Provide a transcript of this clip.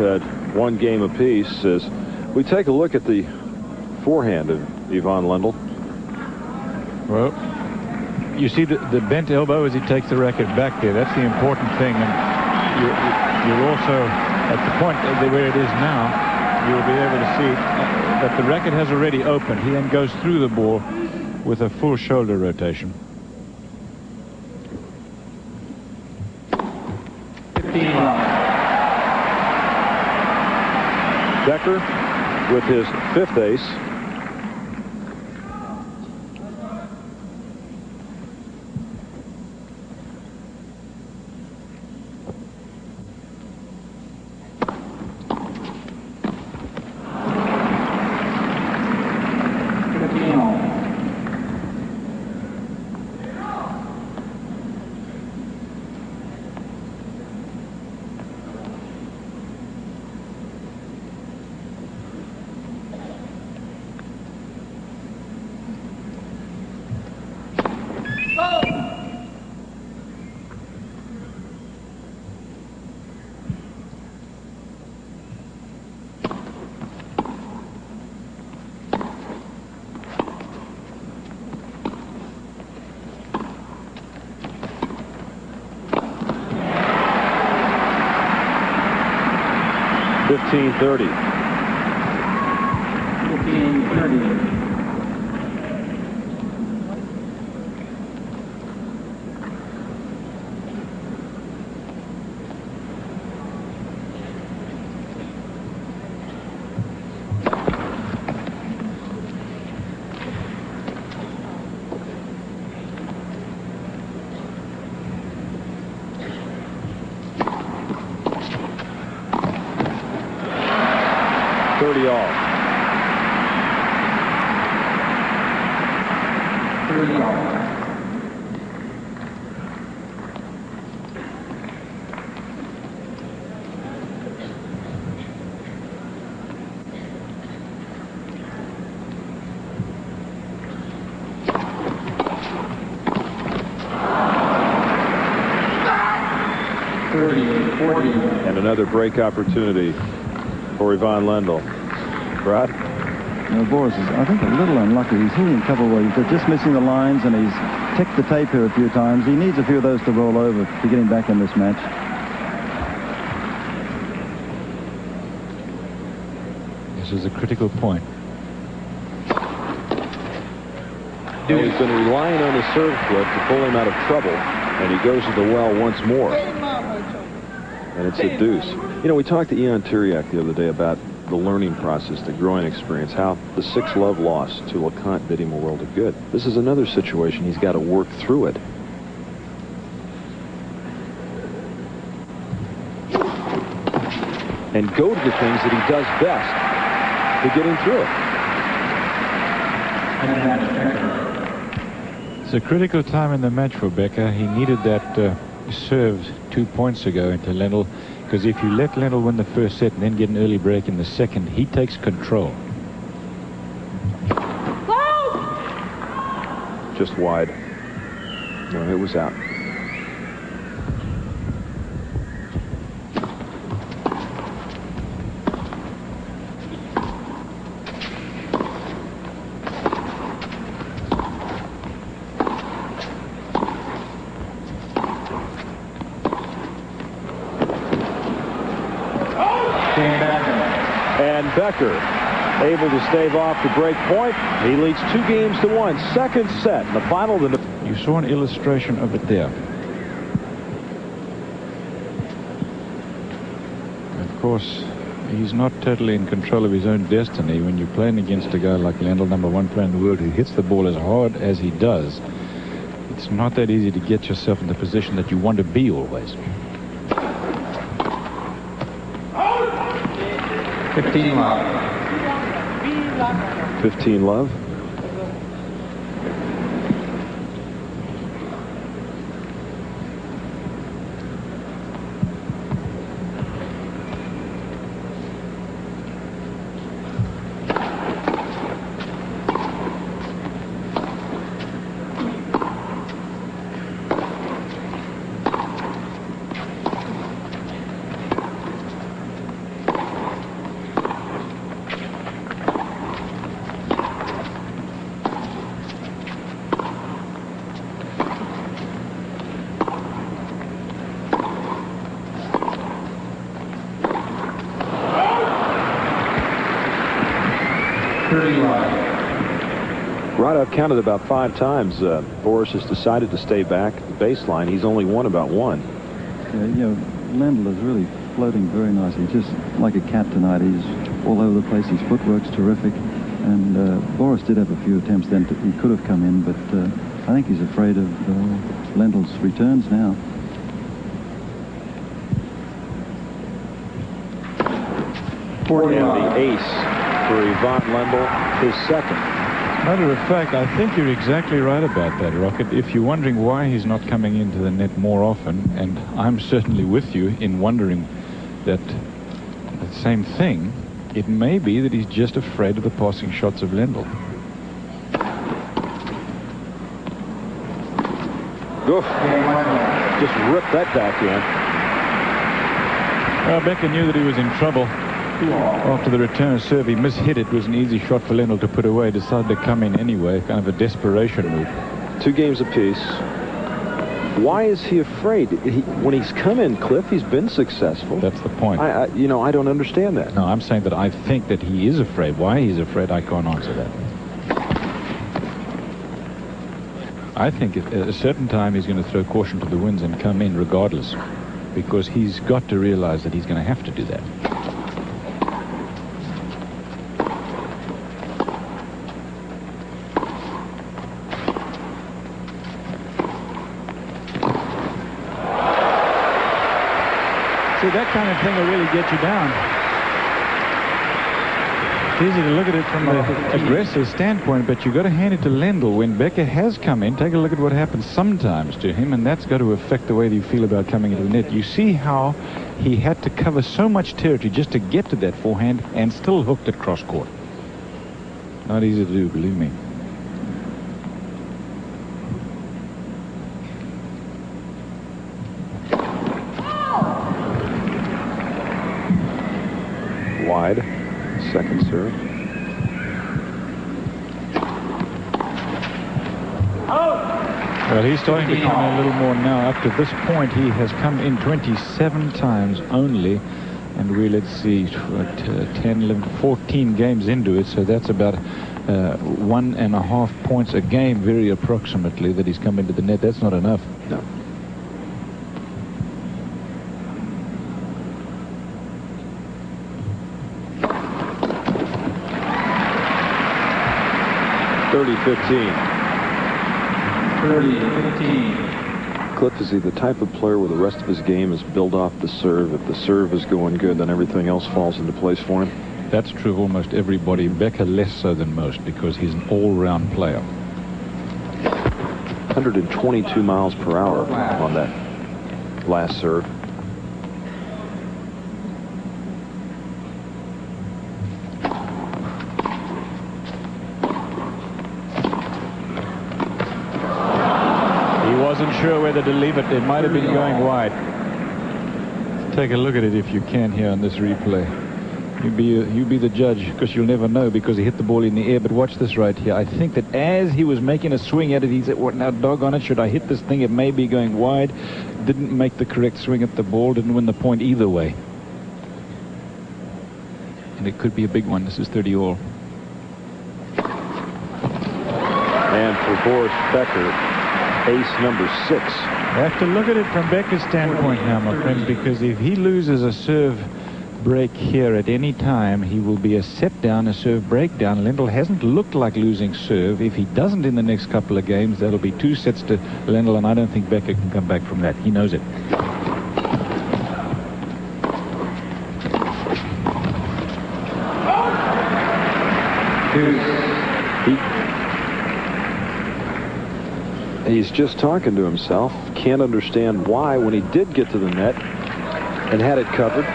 at one game apiece. As we take a look at the forehand of Ivan Lendl. Well, you see the bent elbow as he takes the racket back there. That's the important thing. And you'll also, at the point where it is now, you'll be able to see that the racket has already opened. He then goes through the ball with a full shoulder rotation. 15. Becker with his 5th ace. $15-30. 15-30. All. 30 all. And another break opportunity for Ivan Lendl. Rod? Now, Boris is, I think, a little unlucky. He's hitting a couple where he's just missing the lines, and he's ticked the tape here a few times. He needs a few of those to roll over to get him back in this match. This is a critical point. He's been relying on the serve flip to pull him out of trouble, and he goes to the well once more. And it's a deuce. You know, we talked to Ian Tiriac the other day about the learning process, the growing experience, how the 6-love loss to LeConte did him a world of good. This is another situation. He's got to work through it. And go to the things that he does best to get him through it. It's a critical time in the match for Becker. He needed that serve 2 points ago into Lendl, because if you let Lendl win the first set and then get an early break in the second, he takes control. Just wide. No, it was out. And Becker able to stave off the break point. He leads 2-1. Second set in the final. You saw an illustration of it there. Of course, he's not totally in control of his own destiny when you're playing against a guy like Lendl, #1 player in the world, who hits the ball as hard as he does. It's not that easy to get yourself in the position that you want to be always. 15 love. 15 love. 30 love. Right, I've counted about 5 times. Boris has decided to stay back at the baseline. He's only won about 1. Lendl is really floating very nicely, just like a cat tonight. He's all over the place. His footwork's terrific. And Boris did have a few attempts then. He could have come in, but I think he's afraid of Lendl's returns now. And the ace for Ivan Lendl, his second. Matter of fact, I think you're exactly right about that, Rocket. If you're wondering why he's not coming into the net more often, and I'm certainly with you in wondering that the same thing, it may be that he's just afraid of the passing shots of Lendl. Oof. Just ripped that backhand. Well, Becker knew that he was in trouble. After the return serve, he mishit it. It was an easy shot for Lendl to put away. Decided to come in anyway, kind of a desperation move. 2 games apiece. Why is he afraid? When he's come in, Cliff, he's been successful. That's the point. I don't understand that. No, I'm saying that I think that he is afraid. Why he's afraid, I can't answer that. I think at a certain time he's going to throw caution to the winds and come in regardless, because he's got to realize that he's going to have to do that. See, that kind of thing will really get you down. It's easy to look at it from the aggressive standpoint, but you've got to hand it to Lendl. When Becker has come in, take a look at what happens sometimes to him, and that's got to affect the way that you feel about coming into the net. You see how he had to cover so much territory just to get to that forehand and still hooked it cross court. Not easy to do, believe me. Wide. Second serve. Well, he's starting to come in a little more now. Up to this point, he has come in 27 times only. And let's see, 10, 11, 14 games into it. So that's about 1.5 points a game, very approximately, that he's come into the net. That's not enough. No. .30-15. 30-15. Cliff, is he the type of player where the rest of his game is built off the serve? If the serve is going good, then everything else falls into place for him? That's true of almost everybody. Becker less so than most, because he's an all-round player. 122 miles per hour on that last serve. Wasn't sure whether to leave it. It might have been going wide. Take a look at it if you can here on this replay. You be the judge, because you'll never know, because he hit the ball in the air. But watch this right here. I think that as he was making a swing at it, he said, "What now, doggone it, should I hit this thing? It may be going wide." Didn't make the correct swing at the ball. Didn't win the point either way. And it could be a big one. This is 30 all. And for Boris Becker, ace number 6. You have to look at it from Becker's standpoint now, my friend, because if he loses a serve break here at any time, he will be a set down, a serve breakdown. Lendl hasn't looked like losing serve. If he doesn't in the next couple of games, that'll be 2 sets to Lendl, and I don't think Becker can come back from that. He knows it. He's just talking to himself. Can't understand why, when he did get to the net and had it covered,